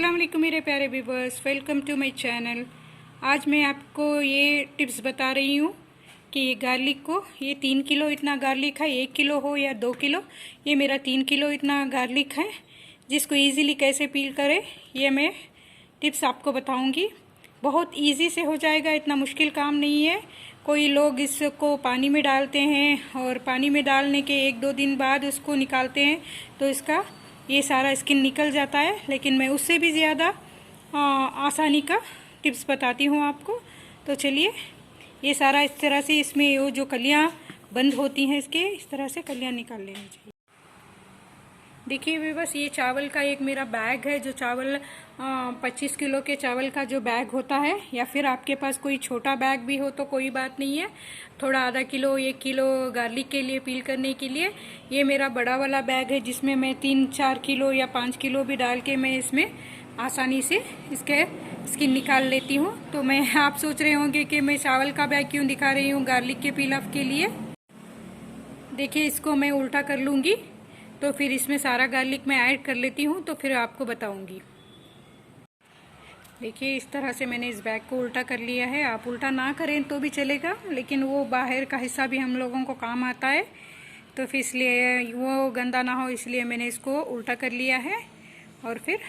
अस्सलाम वालेकुम मेरे प्यारे viewers, welcome to my channel. आज मैं आपको ये टिप्स बता रही हूँ कि ये गार्लिक को, ये 3 किलो इतना गार्लिक है, 1 किलो हो या 2 किलो, ये मेरा 3 किलो इतना गार्लिक है, जिसको इजीली कैसे पील करें ये मैं टिप्स आपको बताऊँगी। बहुत ईजी से हो जाएगा, इतना मुश्किल काम नहीं है। कोई लोग इसको पानी में डालते हैं और पानी में डालने के 1-2 दिन बाद उसको निकालते हैं तो इसका ये सारा स्किन निकल जाता है, लेकिन मैं उससे भी ज़्यादा आसानी का टिप्स बताती हूँ आपको। तो चलिए, ये सारा इस तरह से, इसमें वो जो कलियाँ बंद होती हैं इसके, इस तरह से कलियाँ निकाल लेनी चाहिए। देखिए बस ये चावल का एक मेरा बैग है, जो चावल 25 किलो के चावल का जो बैग होता है, या फिर आपके पास कोई छोटा बैग भी हो तो कोई बात नहीं है, थोड़ा आधा किलो 1 किलो गार्लिक के लिए पील करने के लिए। ये मेरा बड़ा वाला बैग है, जिसमें मैं 3-4 किलो या 5 किलो भी डाल के मैं इसमें आसानी से इसके स्किन निकाल लेती हूँ। तो मैं आप सोच रहे होंगे कि मैं चावल का बैग क्यों दिखा रही हूँ गार्लिक के पील ऑफ के लिए। देखिए, इसको मैं उल्टा कर लूँगी तो फिर इसमें सारा गार्लिक मैं ऐड कर लेती हूँ, तो फिर आपको बताऊंगी। देखिए, इस तरह से मैंने इस बैग को उल्टा कर लिया है। आप उल्टा ना करें तो भी चलेगा, लेकिन वो बाहर का हिस्सा भी हम लोगों को काम आता है, तो फिर इसलिए वो गंदा ना हो इसलिए मैंने इसको उल्टा कर लिया है। और फिर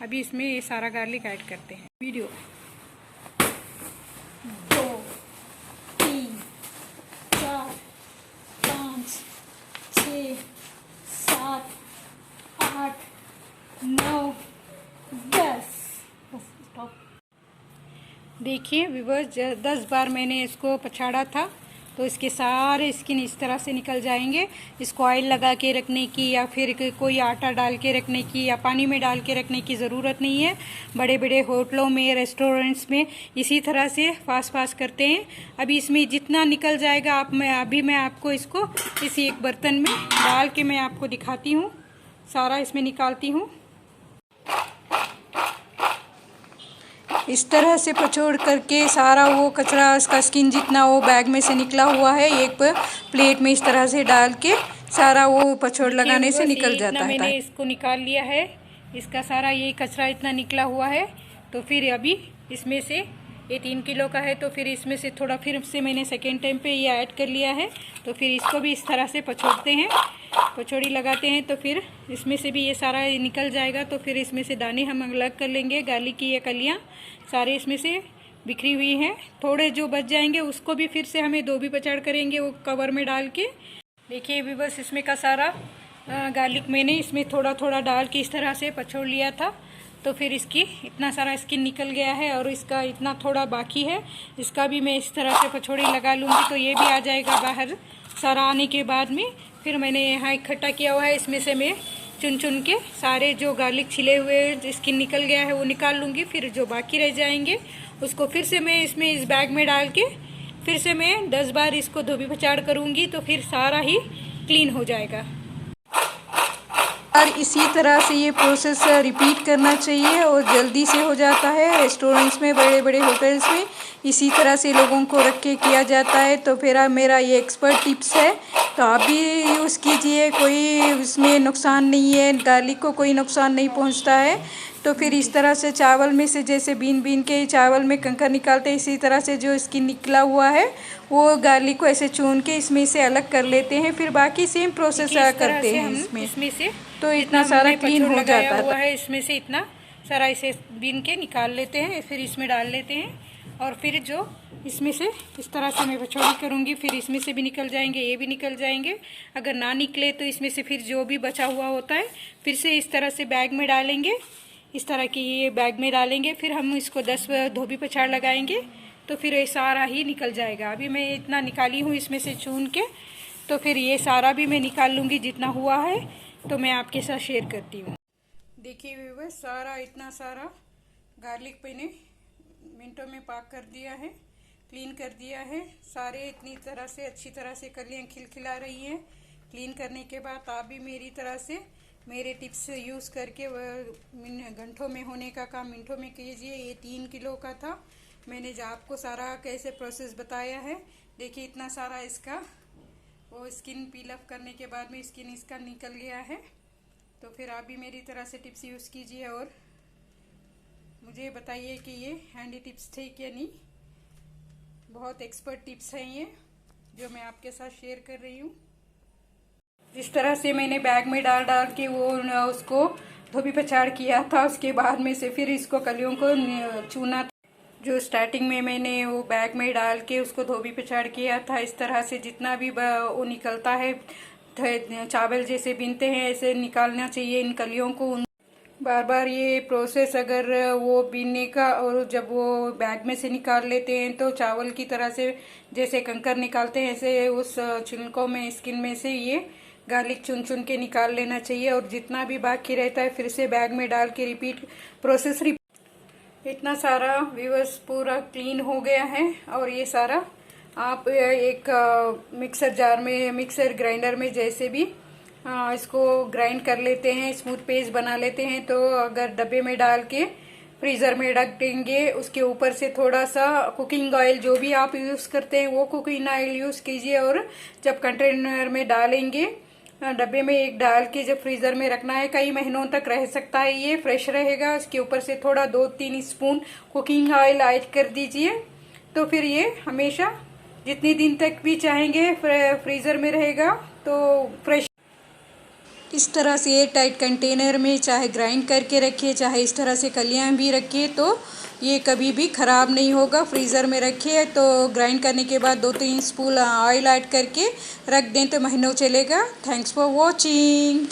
अभी इसमें ये सारा गार्लिक ऐड करते हैं। वीडियो 2 3 4 5 6 7 8 9 10। देखिए व्यूअर्स, 10 बार मैंने इसको पछाड़ा था तो इसके सारे स्किन इस तरह से निकल जाएंगे। इसको ऑयल लगा के रखने की या फिर कोई आटा डाल के रखने की या पानी में डाल के रखने की ज़रूरत नहीं है। बड़े बड़े होटलों में, रेस्टोरेंट्स में इसी तरह से फास्ट करते हैं। अभी इसमें जितना निकल जाएगा अभी मैं आपको इसको इसी एक बर्तन में डाल के मैं आपको दिखाती हूँ। सारा इसमें निकालती हूँ। इस तरह से पचोड़ करके सारा वो कचरा, इसका स्किन जितना वो बैग में से निकला हुआ है, एक प्लेट में इस तरह से डाल के सारा वो पचोड़ लगाने से निकल जाता है। मैंने इसको निकाल लिया है, इसका सारा ये कचरा इतना निकला हुआ है। तो फिर अभी इसमें से, ये 3 किलो का है, तो फिर इसमें से थोड़ा फिर से मैंने सेकेंड टाइम पे ये ऐड कर लिया है। तो फिर इसको भी इस तरह से पछोड़ते हैं, पचौड़ी लगाते हैं, तो फिर इसमें से भी ये सारा निकल जाएगा। तो फिर इसमें से दाने हम अलग कर लेंगे। गार्लिक की ये कलियाँ सारे इसमें से बिखरी हुई हैं, थोड़े जो बच जाएंगे उसको भी फिर से हमें दो भी पचाड़ करेंगे वो कवर में डाल के। देखिए भी बस इसमें का सारा गार्लिक मैंने इसमें थोड़ा थोड़ा डाल के इस तरह से पछोड़ लिया था। तो फिर इसकी इतना सारा स्किन निकल गया है और इसका इतना थोड़ा बाकी है, इसका भी मैं इस तरह से पछोड़ी लगा लूँगी तो ये भी आ जाएगा बाहर। सारा आने के बाद में फिर मैंने यहाँ इकट्ठा किया हुआ है, इसमें से मैं चुन चुन के सारे जो गार्लिक छिले हुए स्किन निकल गया है वो निकाल लूँगी। फिर जो बाकी रह जाएंगे उसको फिर से मैं इसमें इस बैग में डाल के फिर से मैं 10 बार इसको धोबी पचाड़ करूँगी, तो फिर सारा ही क्लीन हो जाएगा। और इसी तरह से ये प्रोसेस रिपीट करना चाहिए और जल्दी से हो जाता है। रेस्टोरेंट्स में, बड़े बड़े होटल्स में इसी तरह से लोगों को रख के किया जाता है। तो फिर मेरा ये एक्सपर्ट टिप्स है, तो आप भी यूज़ कीजिए, कोई इसमें नुकसान नहीं है, गार्लिक को कोई नुकसान नहीं पहुंचता है। तो फिर इस तरह से चावल में से जैसे बीन के चावल में कंकर निकालते हैं, इसी तरह से जो स्किन निकला हुआ है वो गार्लिक को ऐसे चून के इसमें से अलग कर लेते हैं। फिर बाकी सेम प्रोसेस करते हैं इसमें से, तो इतना सारा क्लीन हो जाता है। इसमें से इतना सारा इसे बीन के निकाल लेते हैं, फिर इसमें डाल लेते हैं। और फिर जो इसमें से इस तरह से मैं पचौड़ी करूँगी, फिर इसमें से भी निकल जाएंगे, ये भी निकल जाएंगे। अगर ना निकले तो इसमें से फिर जो भी बचा हुआ होता है फिर से इस तरह से बैग में डालेंगे, इस तरह की ये बैग में डालेंगे। फिर हम इसको 10 धोबी पछाड़ लगाएंगे तो फिर ये सारा ही निकल जाएगा। अभी मैं इतना निकाली हूँ इसमें से चून के, तो फिर ये सारा भी मैं निकाल लूँगी जितना हुआ है, तो मैं आपके साथ शेयर करती हूँ। देखिए व्यूअर्स, सारा इतना सारा गार्लिक मैंने मिनटों में पाक कर दिया है, क्लीन कर दिया है। सारे इतनी तरह से अच्छी तरह से कलियाँ खिलखिला रही हैं। क्लीन करने के बाद आप भी मेरी तरह से मेरे टिप्स यूज़ करके घंटों में होने का काम मिनटों में कीजिए। ये 3 किलो का था, मैंने जो आपको सारा कैसे प्रोसेस बताया है। देखिए इतना सारा इसका वो स्किन पील अप करने के बाद में स्किन इसका निकल गया है। तो फिर आप भी मेरी तरह से टिप्स यूज़ कीजिए और मुझे बताइए कि ये हैंडी टिप्स थे क्या नहीं। बहुत एक्सपर्ट टिप्स हैं ये जो मैं आपके साथ शेयर कर रही हूँ। जिस तरह से मैंने बैग में डाल डाल के वो उसको धोबी पछाड़ किया था, उसके बाद में से फिर इसको कलियों को चुना। जो स्टार्टिंग में मैंने वो बैग में डाल के उसको धोबी पछाड़ किया था, इस तरह से जितना भी वो निकलता है चावल जैसे बीनते हैं ऐसे निकालना चाहिए इन कलियों को। बार बार ये प्रोसेस अगर वो बीनने का, और जब वो बैग में से निकाल लेते हैं तो चावल की तरह से जैसे कंकर निकालते हैं ऐसे उस छिलकों में स्किन में से ये गार्लिक चुन चुन के निकाल लेना चाहिए। और जितना भी बाकी रहता है फिर से बैग में डाल के रिपीट प्रोसेस। इतना सारा व्यूअर्स पूरा क्लीन हो गया है। और ये सारा आप एक मिक्सर जार में, मिक्सर ग्राइंडर में जैसे भी इसको ग्राइंड कर लेते हैं, स्मूथ पेस्ट बना लेते हैं। तो अगर डब्बे में डाल के फ्रीज़र में रख देंगे, उसके ऊपर से थोड़ा सा कुकिंग ऑयल जो भी आप यूज़ करते हैं वो कुकिंग ऑयल यूज़ कीजिए। और जब कंटेनर में डालेंगे, डब्बे में एक डाल के जब फ्रीज़र में रखना है, कई महीनों तक रह सकता है, ये फ्रेश रहेगा। उसके ऊपर से थोड़ा 2-3 स्पून कुकिंग ऑयल ऐड कर दीजिए, तो फिर ये हमेशा जितने दिन तक भी चाहेंगे फ्रीज़र में रहेगा। तो फ्रेश इस तरह से एयर टाइट कंटेनर में चाहे ग्राइंड करके रखिए, चाहे इस तरह से कलियां भी रखिए, तो ये कभी भी ख़राब नहीं होगा। फ्रीज़र में रखिए तो ग्राइंड करने के बाद 2-3 स्पून ऑयल ऐड करके रख दें तो महीनों चलेगा। Thanks for watching.